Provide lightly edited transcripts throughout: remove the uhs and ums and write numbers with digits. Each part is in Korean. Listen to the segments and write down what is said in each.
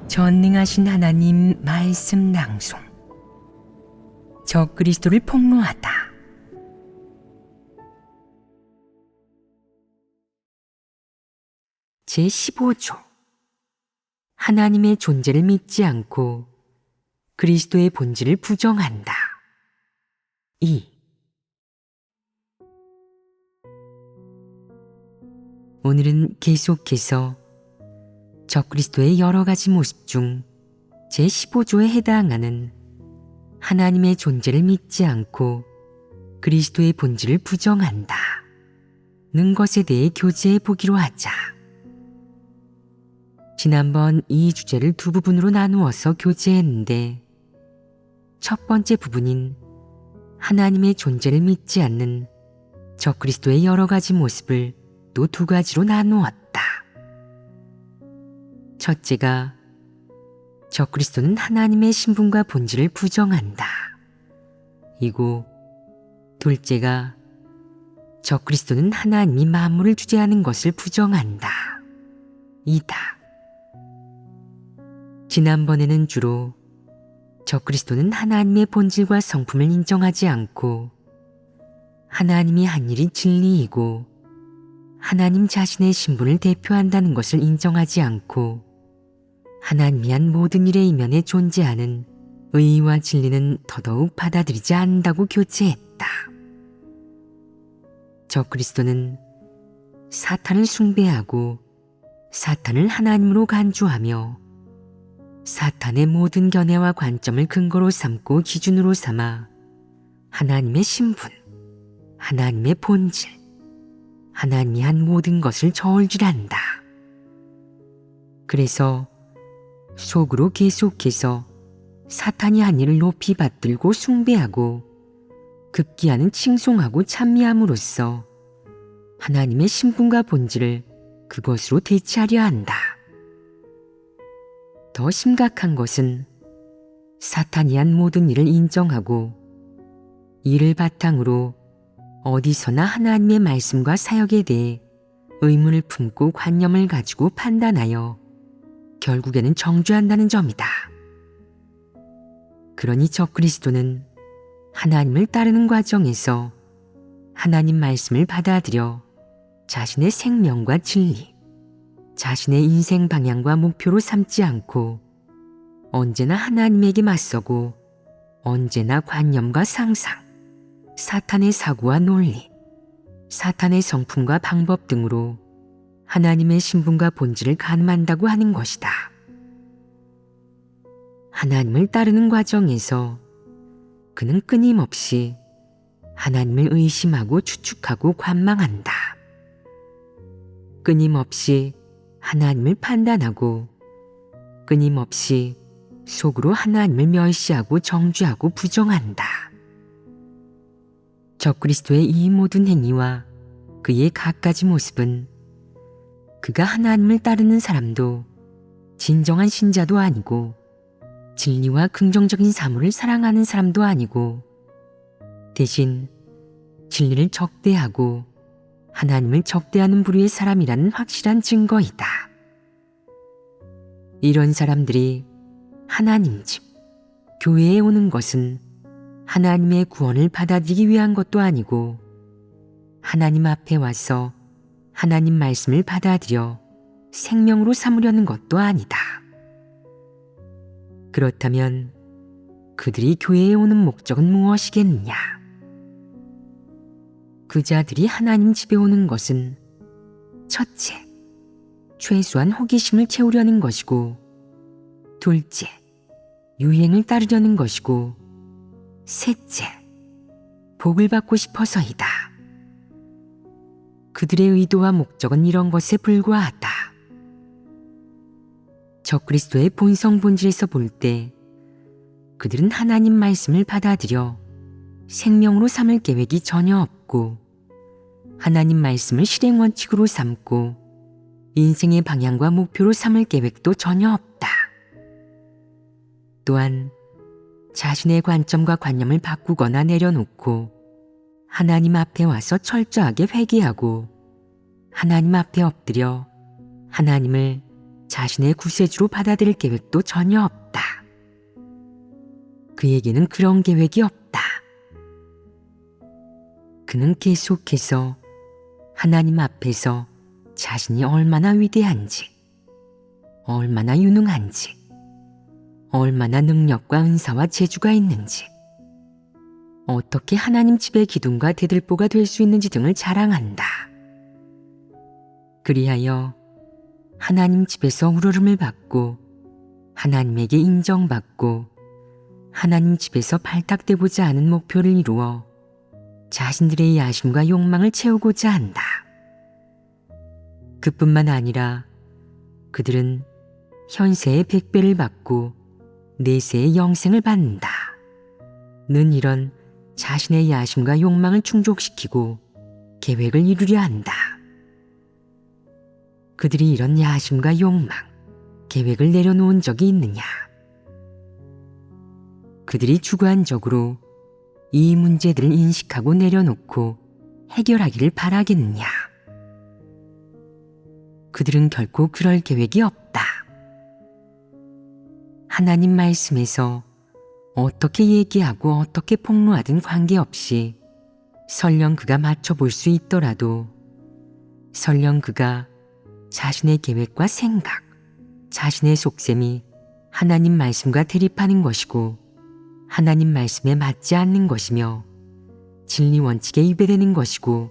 전능하신 하나님 말씀 낭송. 적그리스도를 폭로하다. 제15조. 하나님의 존재를 믿지 않고 그리스도의 본질을 부정한다. 2. 오늘은 계속해서 적그리스도의 여러 가지 모습 중 제15조에 해당하는 하나님의 존재를 믿지 않고 그리스도의 본질을 부정한다 는 것에 대해 교제해 보기로 하자. 지난번 이 주제를 두 부분으로 나누어서 교제했는데, 첫 번째 부분인 하나님의 존재를 믿지 않는 적그리스도의 여러 가지 모습을 또 두 가지로 나누었다. 첫째가 적그리스도는 하나님의 신분과 본질을 부정한다 이고, 둘째가 적그리스도는 하나님이 만물을 주재하는 것을 부정한다 이다. 지난번에는 주로 적그리스도는 하나님의 본질과 성품을 인정하지 않고 하나님이 한 일이 진리이고 하나님 자신의 신분을 대표한다는 것을 인정하지 않고 하나님이 한 모든 일의 이면에 존재하는 의와 진리는 더더욱 받아들이지 않는다고 교제했다. 적그리스도는 사탄을 숭배하고 사탄을 하나님으로 간주하며 사탄의 모든 견해와 관점을 근거로 삼고 기준으로 삼아 하나님의 신분, 하나님의 본질, 하나님이 한 모든 것을 저울질한다. 그래서 속으로 계속해서 사탄이 한 일을 높이 받들고 숭배하고 급기야는 칭송하고 찬미함으로써 하나님의 신분과 본질을 그것으로 대체하려 한다. 더 심각한 것은 사탄이 한 모든 일을 인정하고 이를 바탕으로 어디서나 하나님의 말씀과 사역에 대해 의문을 품고 관념을 가지고 판단하여 결국에는 정죄한다는 점이다. 그러니 적그리스도는 하나님을 따르는 과정에서 하나님 말씀을 받아들여 자신의 생명과 진리, 자신의 인생 방향과 목표로 삼지 않고 언제나 하나님에게 맞서고 언제나 관념과 상상, 사탄의 사고와 논리, 사탄의 성품과 방법 등으로 하나님의 신분과 본질을 가늠한다고 하는 것이다. 하나님을 따르는 과정에서 그는 끊임없이 하나님을 의심하고 추측하고 관망한다. 끊임없이 하나님을 판단하고 끊임없이 속으로 하나님을 멸시하고 정죄하고 부정한다. 적그리스도의 이 모든 행위와 그의 갖가지 모습은 그가 하나님을 따르는 사람도 진정한 신자도 아니고 진리와 긍정적인 사물을 사랑하는 사람도 아니고 대신 진리를 적대하고 하나님을 적대하는 부류의 사람이라는 확실한 증거이다. 이런 사람들이 하나님 집, 교회에 오는 것은 하나님의 구원을 받아들이기 위한 것도 아니고 하나님 앞에 와서 하나님 말씀을 받아들여 생명으로 삼으려는 것도 아니다. 그렇다면 그들이 교회에 오는 목적은 무엇이겠느냐? 그 자들이 하나님 집에 오는 것은 첫째, 최소한 호기심을 채우려는 것이고 둘째, 유행을 따르려는 것이고 셋째, 복을 받고 싶어서이다. 그들의 의도와 목적은 이런 것에 불과하다. 적그리스도의 본성 본질에서 볼 때 그들은 하나님 말씀을 받아들여 생명으로 삼을 계획이 전혀 없고 하나님 말씀을 실행 원칙으로 삼고 인생의 방향과 목표로 삼을 계획도 전혀 없다. 또한 자신의 관점과 관념을 바꾸거나 내려놓고 하나님 앞에 와서 철저하게 회개하고 하나님 앞에 엎드려 하나님을 자신의 구세주로 받아들일 계획도 전혀 없다. 그에게는 그런 계획이 없다. 그는 계속해서 하나님 앞에서 자신이 얼마나 위대한지, 얼마나 유능한지, 얼마나 능력과 은사와 재주가 있는지, 어떻게 하나님 집의 기둥과 대들보가 될 수 있는지 등을 자랑한다. 그리하여 하나님 집에서 우러름을 받고 하나님에게 인정받고 하나님 집에서 발탁되고자 하는 목표를 이루어 자신들의 야심과 욕망을 채우고자 한다. 그뿐만 아니라 그들은 현세의 100배를 받고 내세의 영생을 받는다. 는 이런 자신의 야심과 욕망을 충족시키고 계획을 이루려 한다. 그들이 이런 야심과 욕망, 계획을 내려놓은 적이 있느냐? 그들이 주관적으로 이 문제들을 인식하고 내려놓고 해결하기를 바라겠느냐? 그들은 결코 그럴 계획이 없다. 하나님 말씀에서 어떻게 얘기하고 어떻게 폭로하든 관계없이 설령 그가 맞춰볼 수 있더라도 설령 그가 자신의 계획과 생각, 자신의 속셈이 하나님 말씀과 대립하는 것이고 하나님 말씀에 맞지 않는 것이며 진리 원칙에 위배되는 것이고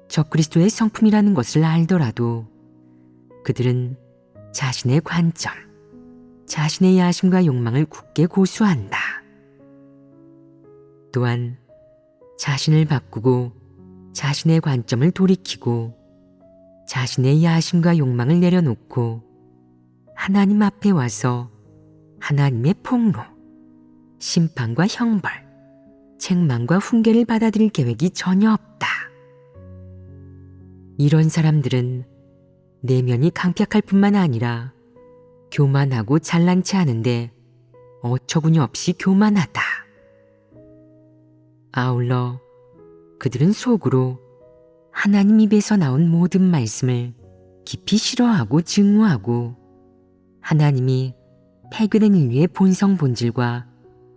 적그리스도의 성품이라는 것을 알더라도 그들은 자신의 관점, 자신의 야심과 욕망을 굳게 고수한다. 또한 자신을 바꾸고 자신의 관점을 돌이키고 자신의 야심과 욕망을 내려놓고 하나님 앞에 와서 하나님의 폭로, 심판과 형벌, 책망과 훈계를 받아들일 계획이 전혀 없다. 이런 사람들은 내면이 강팍할 뿐만 아니라 교만하고 잘난치 않은데 어처구니 없이 교만하다. 아울러 그들은 속으로 하나님 입에서 나온 모든 말씀을 깊이 싫어하고 증오하고 하나님이 폐괴된 인류의 본성 본질과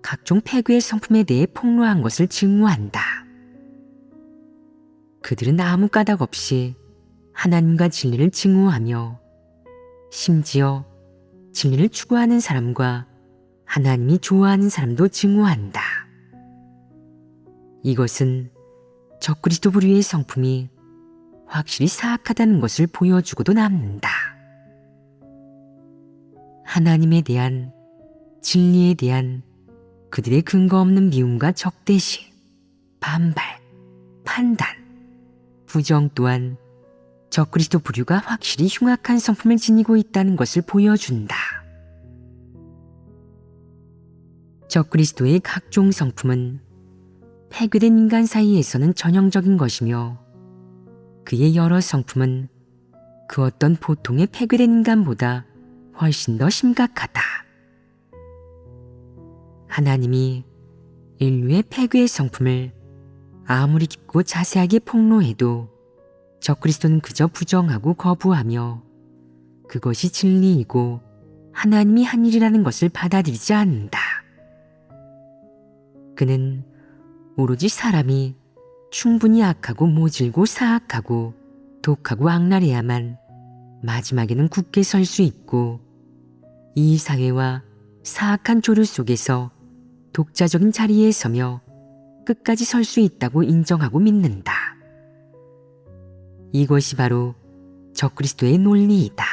각종 폐괴의 성품에 대해 폭로한 것을 증오한다. 그들은 아무 까닭 없이 하나님과 진리를 증오하며 심지어 진리를 추구하는 사람과 하나님이 좋아하는 사람도 증오한다. 이것은 적그리스도 부류의 성품이 확실히 사악하다는 것을 보여주고도 남는다. 하나님에 대한, 진리에 대한 그들의 근거 없는 미움과 적대시, 반발, 판단, 부정 또한 적그리스도 부류가 확실히 흉악한 성품을 지니고 있다는 것을 보여준다. 적그리스도의 각종 성품은 폐괴된 인간 사이에서는 전형적인 것이며 그의 여러 성품은 그 어떤 보통의 폐괴된 인간보다 훨씬 더 심각하다. 하나님이 인류의 폐괴의 성품을 아무리 깊고 자세하게 폭로해도 적그리스도는 그저 부정하고 거부하며 그것이 진리이고 하나님이 한 일이라는 것을 받아들이지 않는다. 그는 오로지 사람이 충분히 악하고 모질고 사악하고 독하고 악랄해야만 마지막에는 굳게 설 수 있고 이 사회와 사악한 조류 속에서 독자적인 자리에 서며 끝까지 설 수 있다고 인정하고 믿는다. 이것이 바로 적그리스도의 논리이다.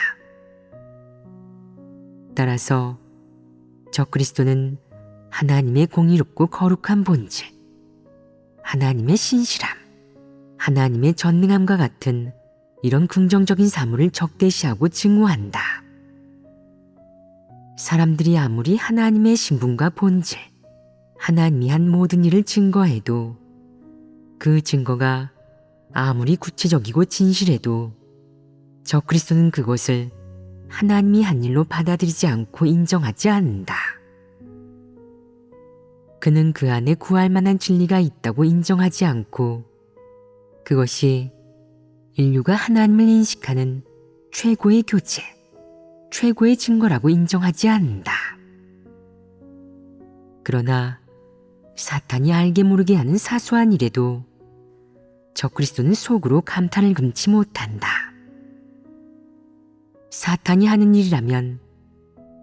따라서 적그리스도는 하나님의 공의롭고 거룩한 본질, 하나님의 신실함, 하나님의 전능함과 같은 이런 긍정적인 사물을 적대시하고 증오한다. 사람들이 아무리 하나님의 신분과 본질, 하나님이 한 모든 일을 증거해도 그 증거가 아무리 구체적이고 진실해도 적그리스도는 그것을 하나님이 한 일로 받아들이지 않고 인정하지 않는다. 그는 그 안에 구할 만한 진리가 있다고 인정하지 않고 그것이 인류가 하나님을 인식하는 최고의 교제, 최고의 증거라고 인정하지 않는다. 그러나 사탄이 알게 모르게 하는 사소한 일에도 적그리스도는 속으로 감탄을 금치 못한다. 사탄이 하는 일이라면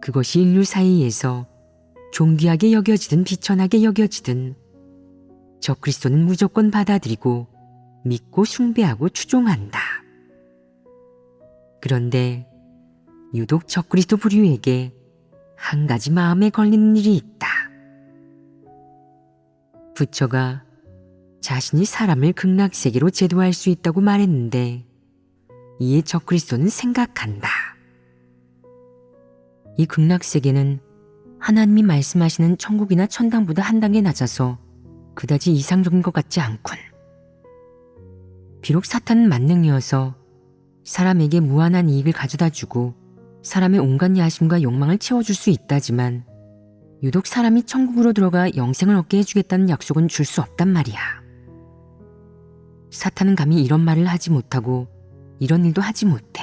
그것이 인류 사이에서 존귀하게 여겨지든 비천하게 여겨지든 적그리스도는 무조건 받아들이고 믿고 숭배하고 추종한다. 그런데 유독 적그리스도 부류에게 한 가지 마음에 걸리는 일이 있다. 부처가 자신이 사람을 극락세계로 제도할 수 있다고 말했는데 이에 적그리스도는 생각한다. 이 극락세계는 하나님이 말씀하시는 천국이나 천당보다 한 단계 낮아서 그다지 이상적인 것 같지 않군. 비록 사탄은 만능이어서 사람에게 무한한 이익을 가져다 주고 사람의 온갖 야심과 욕망을 채워줄 수 있다지만 유독 사람이 천국으로 들어가 영생을 얻게 해주겠다는 약속은 줄 수 없단 말이야. 사탄은 감히 이런 말을 하지 못하고 이런 일도 하지 못해.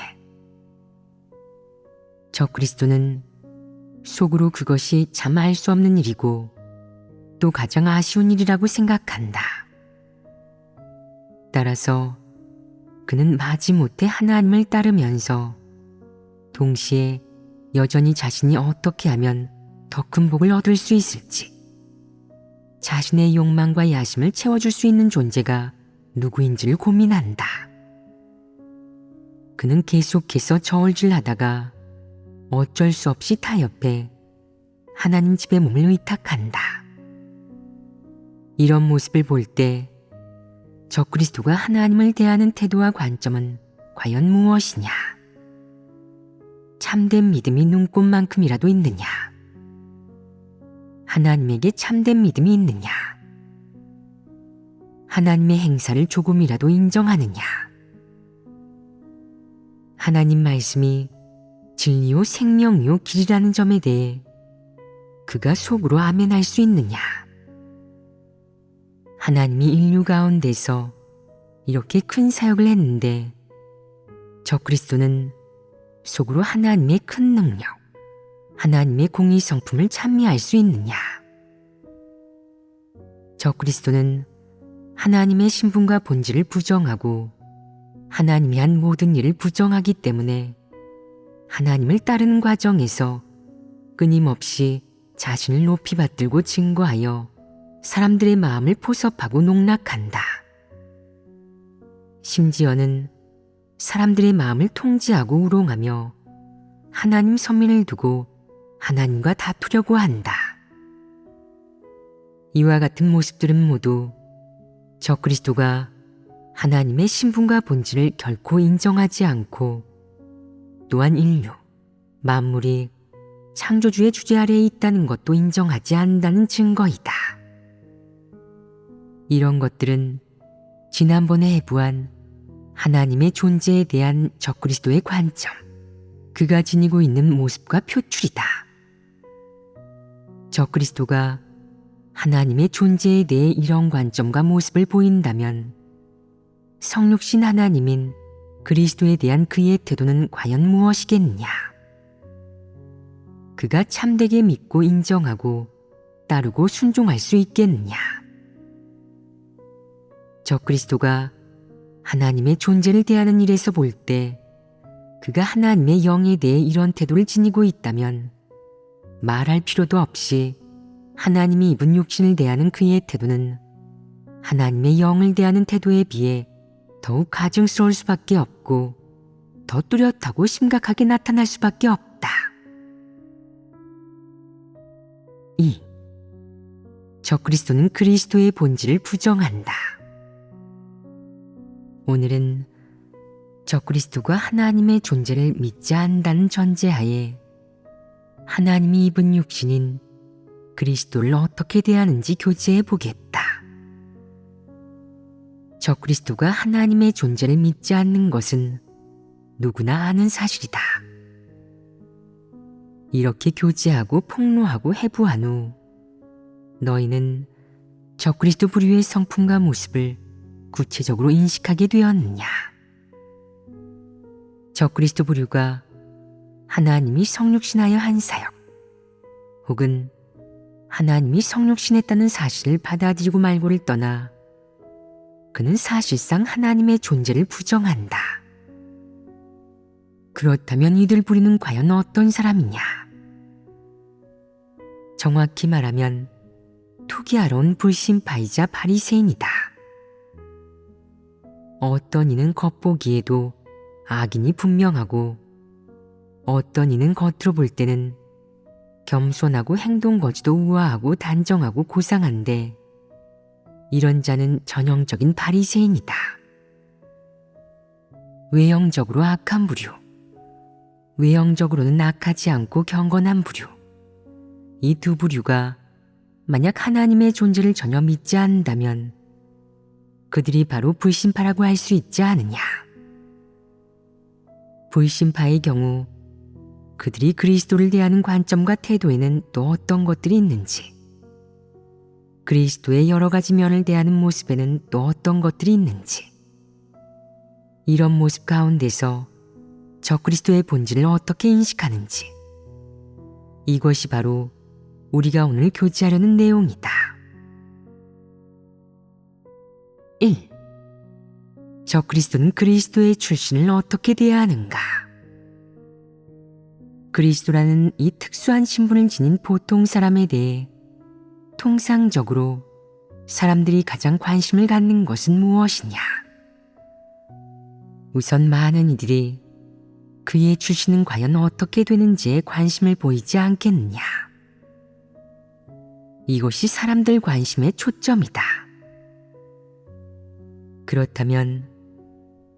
적그리스도는 속으로 그것이 참 알 수 없는 일이고 또 가장 아쉬운 일이라고 생각한다. 따라서 그는 마지못해 하나님을 따르면서 동시에 여전히 자신이 어떻게 하면 더 큰 복을 얻을 수 있을지, 자신의 욕망과 야심을 채워줄 수 있는 존재가 누구인지를 고민한다. 그는 계속해서 저울질하다가 어쩔 수 없이 타협해 하나님 집에 몸을 의탁한다. 이런 모습을 볼 때 적그리스도가 하나님을 대하는 태도와 관점은 과연 무엇이냐? 참된 믿음이 눈꽃만큼이라도 있느냐? 하나님에게 참된 믿음이 있느냐? 하나님의 행사를 조금이라도 인정하느냐? 하나님 말씀이 진리요 생명이요 길이라는 점에 대해 그가 속으로 아멘할 수 있느냐? 하나님이 인류 가운데서 이렇게 큰 사역을 했는데 적그리스도는 속으로 하나님의 큰 능력, 하나님의 공의 성품을 찬미할 수 있느냐? 적그리스도는 하나님의 신분과 본질을 부정하고 하나님이 한 모든 일을 부정하기 때문에 하나님을 따르는 과정에서 끊임없이 자신을 높이 받들고 증거하여 사람들의 마음을 포섭하고 농락한다. 심지어는 사람들의 마음을 통제하고 우롱하며 하나님 선민을 두고 하나님과 다투려고 한다. 이와 같은 모습들은 모두 적그리스도가 하나님의 신분과 본질을 결코 인정하지 않고 또한 인류, 만물이 창조주의 주재 아래에 있다는 것도 인정하지 않는다는 증거이다. 이런 것들은 지난번에 해부한 하나님의 존재에 대한 적그리스도의 관점, 그가 지니고 있는 모습과 표출이다. 적그리스도가 하나님의 존재에 대해 이런 관점과 모습을 보인다면 성육신 하나님인 그리스도에 대한 그의 태도는 과연 무엇이겠느냐? 그가 참되게 믿고 인정하고 따르고 순종할 수 있겠느냐? 적그리스도가 하나님의 존재를 대하는 일에서 볼 때 그가 하나님의 영에 대해 이런 태도를 지니고 있다면 말할 필요도 없이 하나님이 입은 육신을 대하는 그의 태도는 하나님의 영을 대하는 태도에 비해 더욱 가증스러울 수밖에 없고 더 뚜렷하고 심각하게 나타날 수밖에 없다. 2. 적그리스도는 그리스도의 본질을 부정한다. 오늘은 적그리스도가 하나님의 존재를 믿지 않는다는 전제하에 하나님이 입은 육신인 그리스도를 어떻게 대하는지 교제해 보겠다. 적그리스도가 하나님의 존재를 믿지 않는 것은 누구나 아는 사실이다. 이렇게 교제하고 폭로하고 해부한 후 너희는 적그리스도 부류의 성품과 모습을 구체적으로 인식하게 되었느냐? 적그리스도 부류가 하나님이 성육신하여 한 사역, 혹은 하나님이 성육신했다는 사실을 받아들이고 말고를 떠나 그는 사실상 하나님의 존재를 부정한다. 그렇다면 이들 부리는 과연 어떤 사람이냐? 정확히 말하면 투기하러 온 불신파이자 바리새인이다. 어떤 이는 겉보기에도 악인이 분명하고 어떤 이는 겉으로 볼 때는 겸손하고 행동거지도 우아하고 단정하고 고상한데 이런 자는 전형적인 바리새인이다. 외형적으로 악한 부류, 외형적으로는 악하지 않고 경건한 부류, 이 두 부류가 만약 하나님의 존재를 전혀 믿지 않는다면 그들이 바로 불신파라고 할 수 있지 않느냐. 불신파의 경우 그들이 그리스도를 대하는 관점과 태도에는 또 어떤 것들이 있는지, 그리스도의 여러 가지 면을 대하는 모습에는 또 어떤 것들이 있는지, 이런 모습 가운데서 적그리스도의 본질을 어떻게 인식하는지, 이것이 바로 우리가 오늘 교제하려는 내용이다. 1. 적그리스도는 그리스도의 출신을 어떻게 대하는가? 그리스도라는 이 특수한 신분을 지닌 보통 사람에 대해 통상적으로 사람들이 가장 관심을 갖는 것은 무엇이냐? 우선 많은 이들이 그의 출신은 과연 어떻게 되는지에 관심을 보이지 않겠느냐? 이것이 사람들 관심의 초점이다. 그렇다면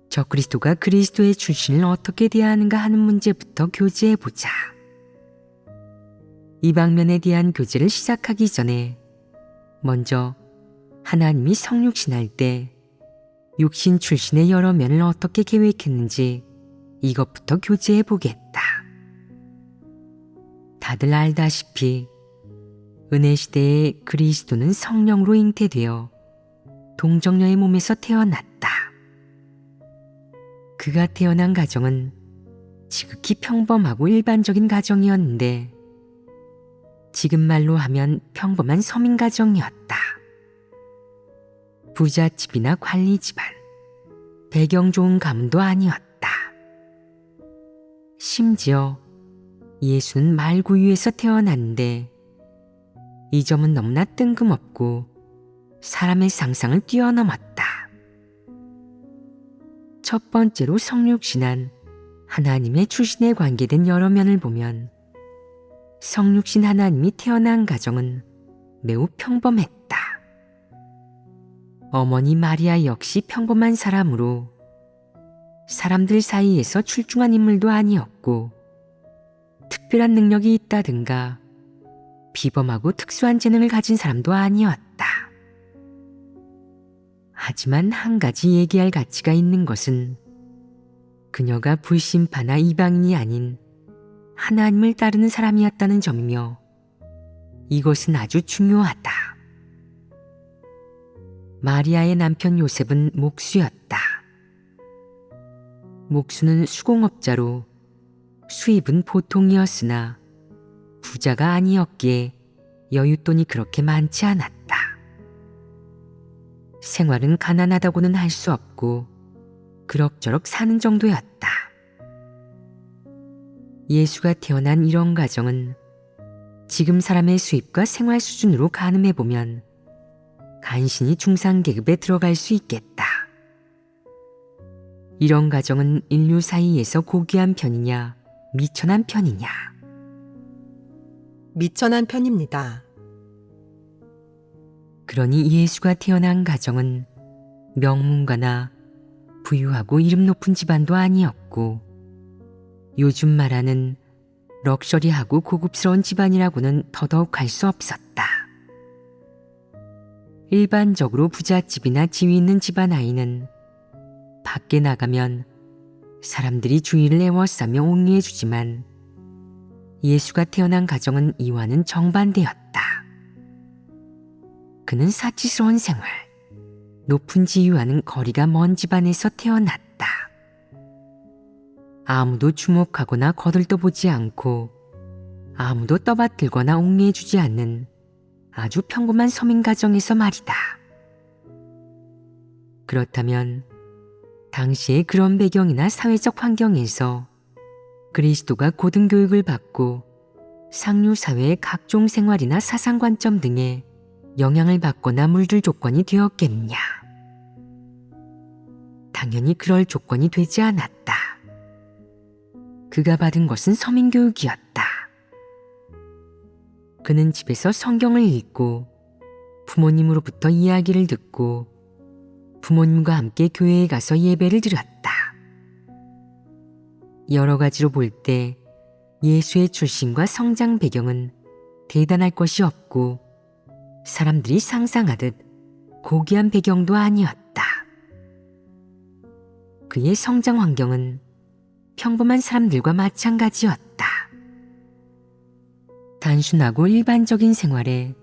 적그리스도가 그리스도의 출신을 어떻게 대하는가 하는 문제부터 교제해보자. 이 방면에 대한 교제를 시작하기 전에 먼저 하나님이 성육신할 때 육신 출신의 여러 면을 어떻게 계획했는지 이것부터 교제해보겠다. 다들 알다시피 은혜 시대에 그리스도는 성령으로 잉태되어 동정녀의 몸에서 태어났다. 그가 태어난 가정은 지극히 평범하고 일반적인 가정이었는데 지금 말로 하면 평범한 서민 가정이었다. 부잣집이나 관리 집안, 배경 좋은 가문도 아니었다. 심지어 예수는 말구유에서 태어났는데 이 점은 너무나 뜬금없고 사람의 상상을 뛰어넘었다. 첫 번째로 성육신한 하나님의 출신에 관계된 여러 면을 보면 성육신 하나님이 태어난 가정은 매우 평범했다. 어머니 마리아 역시 평범한 사람으로 사람들 사이에서 출중한 인물도 아니었고 특별한 능력이 있다든가 비범하고 특수한 재능을 가진 사람도 아니었다. 하지만 한 가지 얘기할 가치가 있는 것은 그녀가 불신파나 이방인이 아닌 하나님을 따르는 사람이었다는 점이며 이것은 아주 중요하다. 마리아의 남편 요셉은 목수였다. 목수는 수공업자로 수입은 보통이었으나 부자가 아니었기에 여윳돈이 그렇게 많지 않았다. 생활은 가난하다고는 할 수 없고 그럭저럭 사는 정도였다. 예수가 태어난 이런 가정은 지금 사람의 수입과 생활 수준으로 가늠해보면 간신히 중상계급에 들어갈 수 있겠다. 이런 가정은 인류 사이에서 고귀한 편이냐, 미천한 편이냐? 미천한 편입니다. 그러니 예수가 태어난 가정은 명문가나 부유하고 이름 높은 집안도 아니었고 요즘 말하는 럭셔리하고 고급스러운 집안이라고는 더더욱 할 수 없었다. 일반적으로 부잣집이나 지위 있는 집안 아이는 밖에 나가면 사람들이 주의를 애워싸며 옹리해 주지만 예수가 태어난 가정은 이와는 정반대였다. 그는 사치스러운 생활, 높은 지위와는 거리가 먼 집안에서 태어났다. 아무도 주목하거나 거들떠보지 않고 아무도 떠받들거나 옥내주지 않는 아주 평범한 서민 가정에서 말이다. 그렇다면 당시의 그런 배경이나 사회적 환경에서 그리스도가 고등교육을 받고 상류 사회의 각종 생활이나 사상관점 등에 영향을 받거나 물들 조건이 되었겠느냐? 당연히 그럴 조건이 되지 않았다. 그가 받은 것은 서민교육이었다. 그는 집에서 성경을 읽고 부모님으로부터 이야기를 듣고 부모님과 함께 교회에 가서 예배를 드렸다. 여러 가지로 볼 때 예수의 출신과 성장 배경은 대단할 것이 없고 사람들이 상상하듯 고귀한 배경도 아니었다. 그의 성장 환경은 평범한 사람들과 마찬가지였다. 단순하고 일반적인 생활에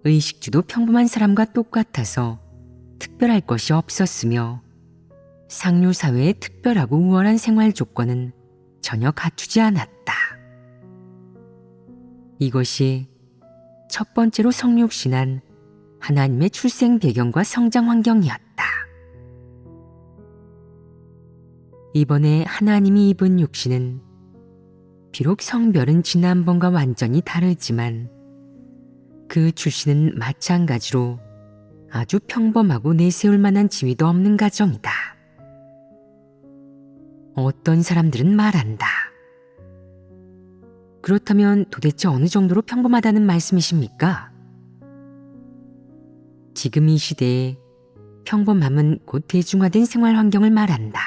의식주도 평범한 사람과 똑같아서 특별할 것이 없었으며 상류 사회의 특별하고 우월한 생활 조건은 전혀 갖추지 않았다. 이것이 첫 번째로 성육신한 하나님의 출생 배경과 성장 환경이었다. 이번에 하나님이 입은 육신은 비록 성별은 지난번과 완전히 다르지만 그 출신은 마찬가지로 아주 평범하고 내세울 만한 지위도 없는 가정이다. 어떤 사람들은 말한다. 그렇다면 도대체 어느 정도로 평범하다는 말씀이십니까? 지금 이 시대에 평범함은 곧 대중화된 생활 환경을 말한다.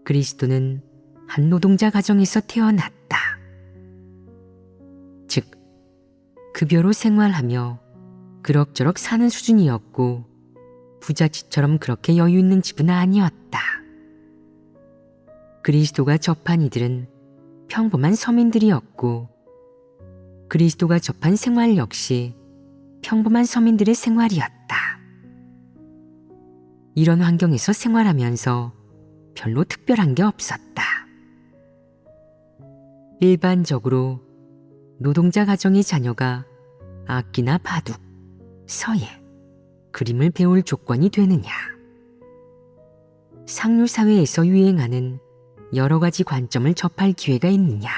그리스도는 한 노동자 가정에서 태어났다. 즉, 급여로 생활하며 그럭저럭 사는 수준이었고 부잣집처럼 그렇게 여유 있는 집은 아니었다. 그리스도가 접한 이들은 평범한 서민들이었고 그리스도가 접한 생활 역시 평범한 서민들의 생활이었다. 이런 환경에서 생활하면서 별로 특별한 게 없었다. 일반적으로 노동자 가정의 자녀가 악기나 바둑, 서예, 그림을 배울 조건이 되느냐? 상류 사회에서 유행하는 여러 가지 관점을 접할 기회가 있느냐?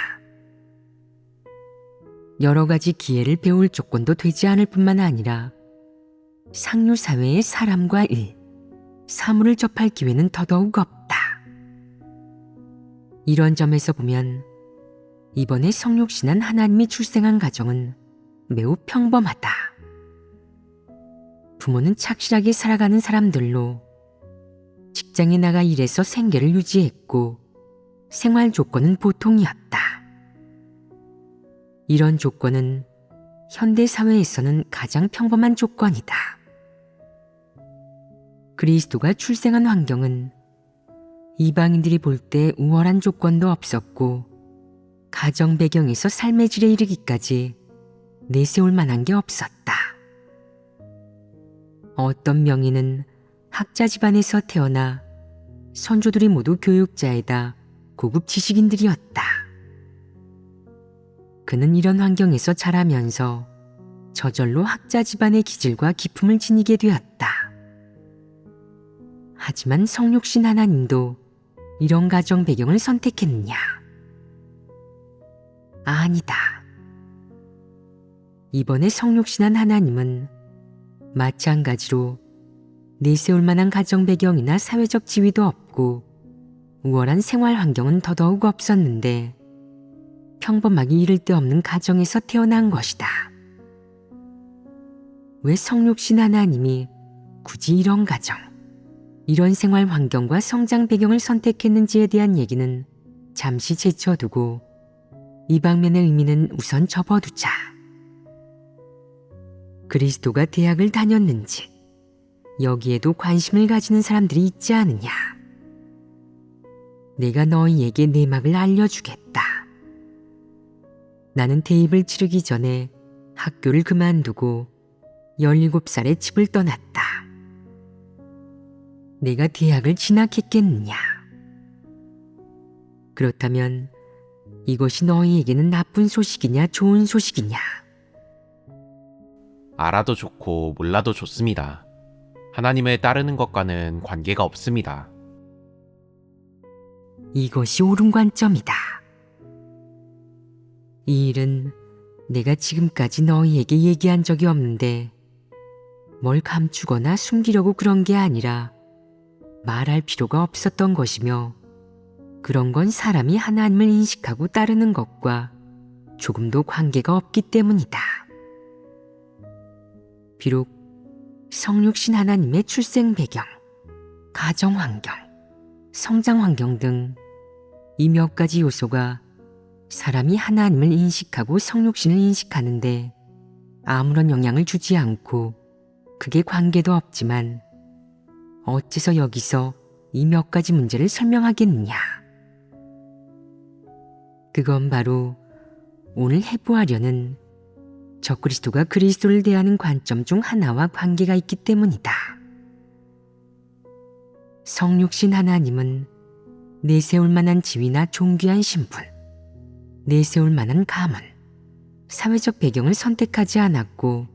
여러 가지 기회를 배울 조건도 되지 않을 뿐만 아니라 상류 사회의 사람과 일, 사물을 접할 기회는 더더욱 없다. 이런 점에서 보면 이번에 성육신한 하나님이 출생한 가정은 매우 평범하다. 부모는 착실하게 살아가는 사람들로 직장에 나가 일해서 생계를 유지했고 생활 조건은 보통이었다. 이런 조건은 현대 사회에서는 가장 평범한 조건이다. 그리스도가 출생한 환경은 이방인들이 볼 때 우월한 조건도 없었고 가정 배경에서 삶의 질에 이르기까지 내세울 만한 게 없었다. 어떤 명의는 학자 집안에서 태어나 선조들이 모두 교육자에다 고급 지식인들이었다. 그는 이런 환경에서 자라면서 저절로 학자 집안의 기질과 기품을 지니게 되었다. 하지만 성육신 하나님도 이런 가정 배경을 선택했느냐? 아니다. 이번에 성육신한 하나님은 마찬가지로 내세울 만한 가정 배경이나 사회적 지위도 없고 우월한 생활 환경은 더더욱 없었는데 평범하기 이를 데 없는 가정에서 태어난 것이다. 왜 성육신 하나님이 굳이 이런 가정, 이런 생활 환경과 성장 배경을 선택했는지에 대한 얘기는 잠시 제쳐두고 이 방면의 의미는 우선 접어두자. 그리스도가 대학을 다녔는지 여기에도 관심을 가지는 사람들이 있지 않느냐. 내가 너희에게 내막을 알려주겠다. 나는 대입을 치르기 전에 학교를 그만두고 17살에 집을 떠났다. 내가 대학을 진학했겠느냐? 그렇다면 이것이 너희에게는 나쁜 소식이냐 좋은 소식이냐? 알아도 좋고 몰라도 좋습니다. 하나님을 따르는 것과는 관계가 없습니다. 이것이 옳은 관점이다. 이 일은 내가 지금까지 너희에게 얘기한 적이 없는데 뭘 감추거나 숨기려고 그런 게 아니라 말할 필요가 없었던 것이며 그런 건 사람이 하나님을 인식하고 따르는 것과 조금도 관계가 없기 때문이다. 비록 성육신 하나님의 출생 배경, 가정 환경, 성장 환경 등 이 몇 가지 요소가 사람이 하나님을 인식하고 성육신을 인식하는데 아무런 영향을 주지 않고 그게 관계도 없지만 어째서 여기서 이 몇 가지 문제를 설명하겠느냐? 그건 바로 오늘 해부하려는 적그리스도가 그리스도를 대하는 관점 중 하나와 관계가 있기 때문이다. 성육신 하나님은 내세울 만한 지위나 존귀한 신분, 내세울 만한 가문, 사회적 배경을 선택하지 않았고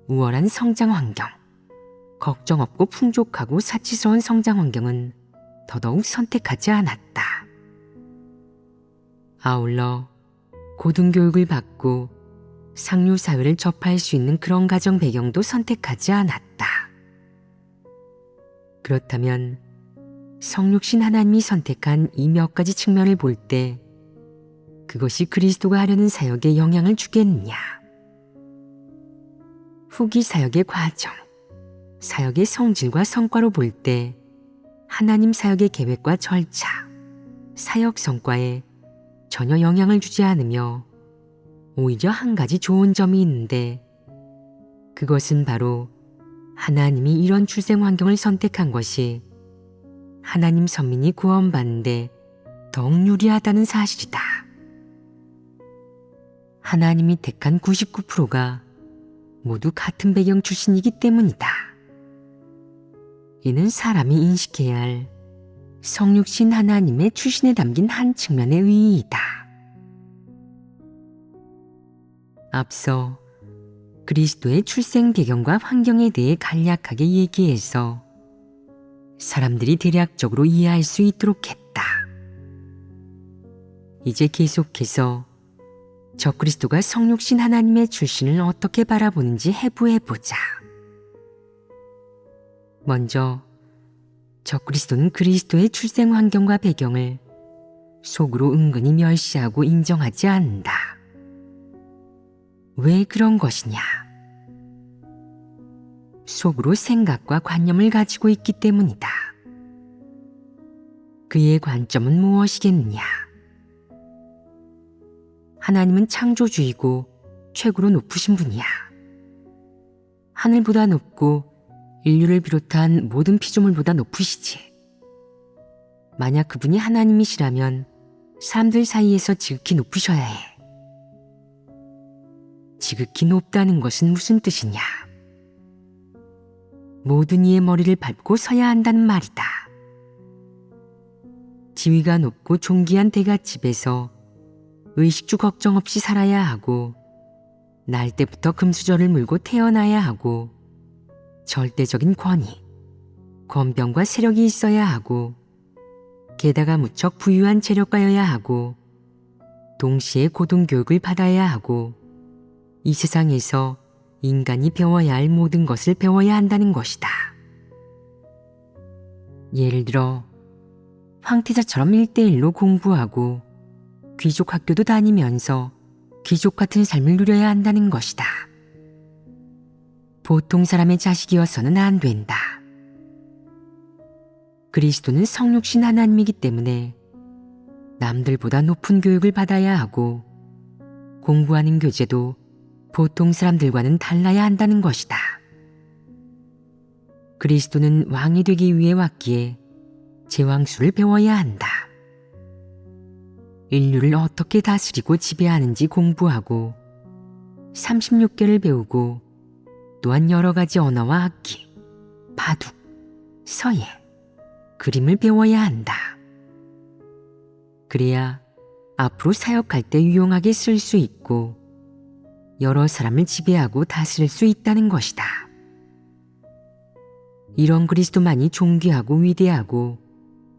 우월한 성장 환경, 걱정 없고 풍족하고 사치스러운 성장 환경은 더더욱 선택하지 않았다. 아울러 고등교육을 받고 상류 사회를 접할 수 있는 그런 가정 배경도 선택하지 않았다. 그렇다면 성육신 하나님이 선택한 이 몇 가지 측면을 볼 때 그것이 그리스도가 하려는 사역에 영향을 주겠느냐? 후기 사역의 과정, 사역의 성질과 성과로 볼 때 하나님 사역의 계획과 절차, 사역 성과에 전혀 영향을 주지 않으며 오히려 한 가지 좋은 점이 있는데 그것은 바로 하나님이 이런 출생 환경을 선택한 것이 하나님 선민이 구원받는데 더욱 유리하다는 사실이다. 하나님이 택한 99%가 모두 같은 배경 출신이기 때문이다. 이는 사람이 인식해야 할 성육신 하나님의 출신에 담긴 한 측면의 의의이다. 앞서 그리스도의 출생 배경과 환경에 대해 간략하게 얘기해서 사람들이 대략적으로 이해할 수 있도록 했다. 이제 계속해서 적그리스도가 성육신 하나님의 출신을 어떻게 바라보는지 해부해보자. 먼저 적그리스도는 그리스도의 출생 환경과 배경을 속으로 은근히 멸시하고 인정하지 않는다. 왜 그런 것이냐? 속으로 생각과 관념을 가지고 있기 때문이다. 그의 관점은 무엇이겠느냐? 하나님은 창조주이고 최고로 높으신 분이야. 하늘보다 높고 인류를 비롯한 모든 피조물보다 높으시지. 만약 그분이 하나님이시라면 사람들 사이에서 지극히 높으셔야 해. 지극히 높다는 것은 무슨 뜻이냐? 모든 이의 머리를 밟고 서야 한다는 말이다. 지위가 높고 존귀한 대갓집에서 의식주 걱정 없이 살아야 하고 날 때부터 금수저를 물고 태어나야 하고 절대적인 권위, 권병과 세력이 있어야 하고 게다가 무척 부유한 재력가여야 하고 동시에 고등교육을 받아야 하고 이 세상에서 인간이 배워야 할 모든 것을 배워야 한다는 것이다. 예를 들어 황태자처럼 1:1로 공부하고 귀족 학교도 다니면서 귀족 같은 삶을 누려야 한다는 것이다. 보통 사람의 자식이어서는 안 된다. 그리스도는 성육신 하나님이기 때문에 남들보다 높은 교육을 받아야 하고 공부하는 교재도 보통 사람들과는 달라야 한다는 것이다. 그리스도는 왕이 되기 위해 왔기에 제왕수를 배워야 한다. 인류를 어떻게 다스리고 지배하는지 공부하고 36개를 배우고 또한 여러 가지 언어와 악기, 바둑, 서예, 그림을 배워야 한다. 그래야 앞으로 사역할 때 유용하게 쓸 수 있고 여러 사람을 지배하고 다스릴 수 있다는 것이다. 이런 그리스도만이 존귀하고 위대하고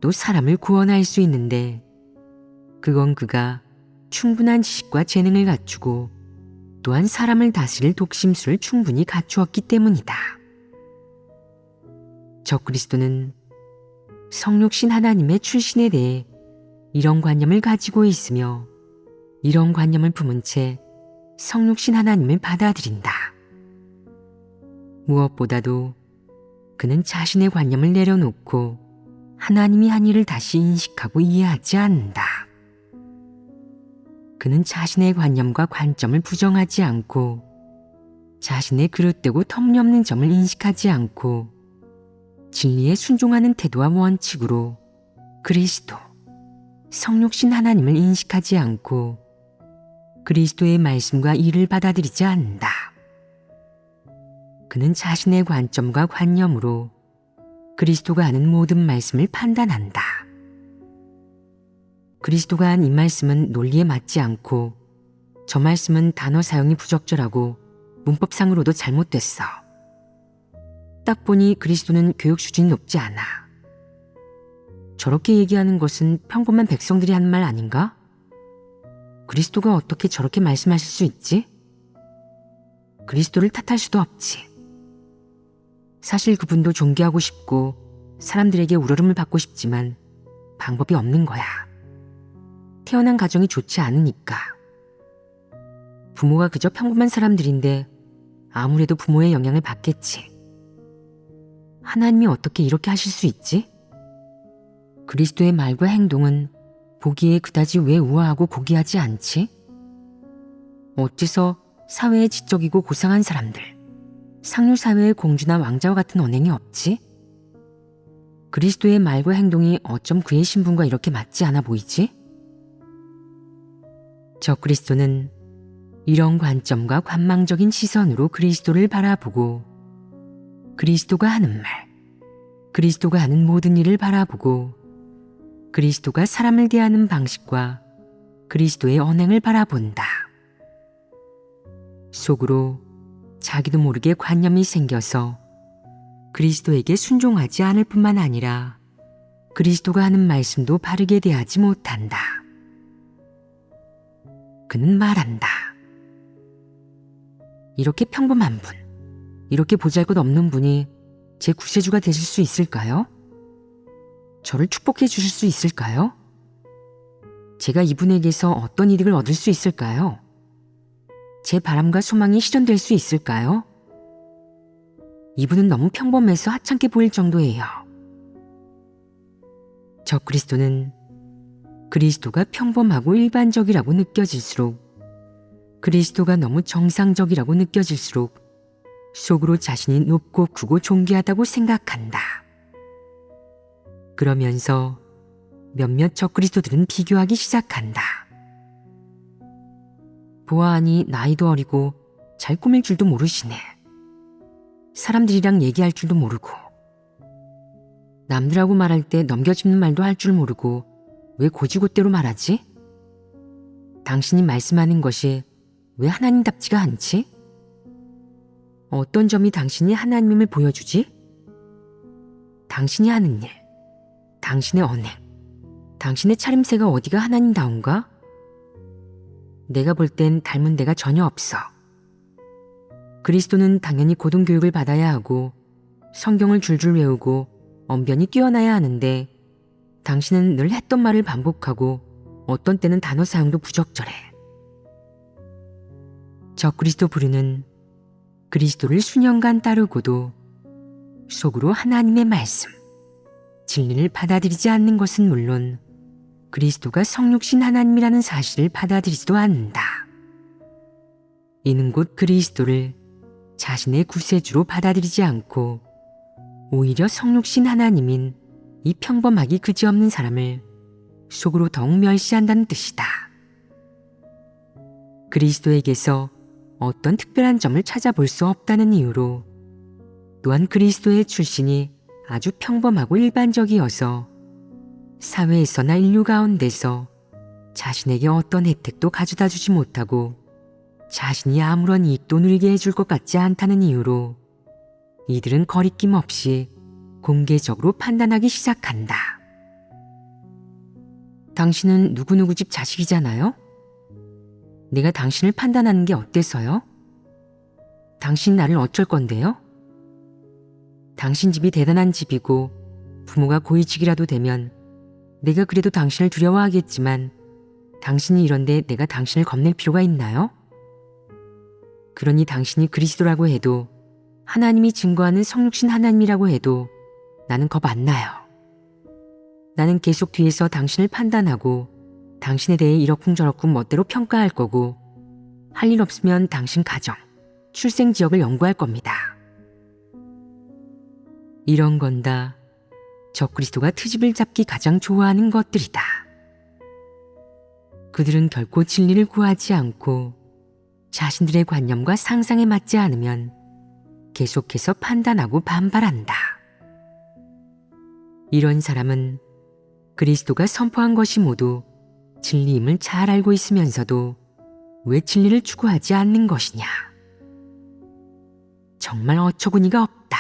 또 사람을 구원할 수 있는데 그건 그가 충분한 지식과 재능을 갖추고 또한 사람을 다스릴 독심술을 충분히 갖추었기 때문이다. 적그리스도는 성육신 하나님의 출신에 대해 이런 관념을 가지고 있으며 이런 관념을 품은 채 성육신 하나님을 받아들인다. 무엇보다도 그는 자신의 관념을 내려놓고 하나님이 한 일을 다시 인식하고 이해하지 않는다. 그는 자신의 관념과 관점을 부정하지 않고 자신의 그릇되고 터무니없는 점을 인식하지 않고 진리에 순종하는 태도와 원칙으로 그리스도, 성육신 하나님을 인식하지 않고 그리스도의 말씀과 일을 받아들이지 않는다. 그는 자신의 관점과 관념으로 그리스도가 하는 모든 말씀을 판단한다. 그리스도가 한 이 말씀은 논리에 맞지 않고 저 말씀은 단어 사용이 부적절하고 문법상으로도 잘못됐어. 딱 보니 그리스도는 교육 수준이 높지 않아. 저렇게 얘기하는 것은 평범한 백성들이 하는 말 아닌가? 그리스도가 어떻게 저렇게 말씀하실 수 있지? 그리스도를 탓할 수도 없지. 사실 그분도 존귀하고 싶고 사람들에게 우러름을 받고 싶지만 방법이 없는 거야. 태어난 가정이 좋지 않으니까. 부모가 그저 평범한 사람들인데 아무래도 부모의 영향을 받겠지. 하나님이 어떻게 이렇게 하실 수 있지? 그리스도의 말과 행동은 보기에 그다지 왜 우아하고 고귀하지 않지? 어째서 사회에 지적이고 고상한 사람들, 상류사회의 공주나 왕자와 같은 언행이 없지? 그리스도의 말과 행동이 어쩜 그의 신분과 이렇게 맞지 않아 보이지? 적그리스도는 이런 관점과 관망적인 시선으로 그리스도를 바라보고 그리스도가 하는 말, 그리스도가 하는 모든 일을 바라보고 그리스도가 사람을 대하는 방식과 그리스도의 언행을 바라본다. 속으로 자기도 모르게 관념이 생겨서 그리스도에게 순종하지 않을 뿐만 아니라 그리스도가 하는 말씀도 바르게 대하지 못한다. 그는 말한다. 이렇게 평범한 분, 이렇게 보잘것없는 분이 제 구세주가 되실 수 있을까요? 저를 축복해 주실 수 있을까요? 제가 이분에게서 어떤 이득을 얻을 수 있을까요? 제 바람과 소망이 실현될 수 있을까요? 이분은 너무 평범해서 하찮게 보일 정도예요. 적그리스도는 그리스도가 평범하고 일반적이라고 느껴질수록 그리스도가 너무 정상적이라고 느껴질수록 속으로 자신이 높고 크고 존귀하다고 생각한다. 그러면서 몇몇 적그리스도들은 비교하기 시작한다. 보아하니 나이도 어리고 잘 꾸밀 줄도 모르시네. 사람들이랑 얘기할 줄도 모르고 남들하고 말할 때 넘겨짚는 말도 할 줄 모르고 왜 고지고대로 말하지? 당신이 말씀하는 것이 왜 하나님답지가 않지? 어떤 점이 당신이 하나님임을 보여주지? 당신이 하는 일, 당신의 언행, 당신의 차림새가 어디가 하나님다운가? 내가 볼 땐 닮은 데가 전혀 없어. 그리스도는 당연히 고등교육을 받아야 하고 성경을 줄줄 외우고 언변이 뛰어나야 하는데 당신은 늘 했던 말을 반복하고 어떤 때는 단어 사용도 부적절해. 적그리스도 부류는 그리스도를 수년간 따르고도 속으로 하나님의 말씀, 진리를 받아들이지 않는 것은 물론 그리스도가 성육신 하나님이라는 사실을 받아들이지도 않는다. 이는 곧 그리스도를 자신의 구세주로 받아들이지 않고 오히려 성육신 하나님인 이 평범하기 그지없는 사람을 속으로 더욱 멸시한다는 뜻이다. 그리스도에게서 어떤 특별한 점을 찾아볼 수 없다는 이유로 또한 그리스도의 출신이 아주 평범하고 일반적이어서 사회에서나 인류 가운데서 자신에게 어떤 혜택도 가져다 주지 못하고 자신이 아무런 이익도 누리게 해줄 것 같지 않다는 이유로 이들은 거리낌 없이 공개적으로 판단하기 시작한다. 당신은 누구누구 집 자식이잖아요? 내가 당신을 판단하는 게 어때서요? 당신 나를 어쩔 건데요? 당신 집이 대단한 집이고 부모가 고위직이라도 되면 내가 그래도 당신을 두려워하겠지만 당신이 이런데 내가 당신을 겁낼 필요가 있나요? 그러니 당신이 그리스도라고 해도 하나님이 증거하는 성육신 하나님이라고 해도 나는 겁 안 나요. 나는 계속 뒤에서 당신을 판단하고 당신에 대해 이러쿵저러쿵 멋대로 평가할 거고 할 일 없으면 당신 가정, 출생 지역을 연구할 겁니다. 이런 건 다 적그리스도가 트집을 잡기 가장 좋아하는 것들이다. 그들은 결코 진리를 구하지 않고 자신들의 관념과 상상에 맞지 않으면 계속해서 판단하고 반발한다. 이런 사람은 그리스도가 선포한 것이 모두 진리임을 잘 알고 있으면서도 왜 진리를 추구하지 않는 것이냐. 정말 어처구니가 없다.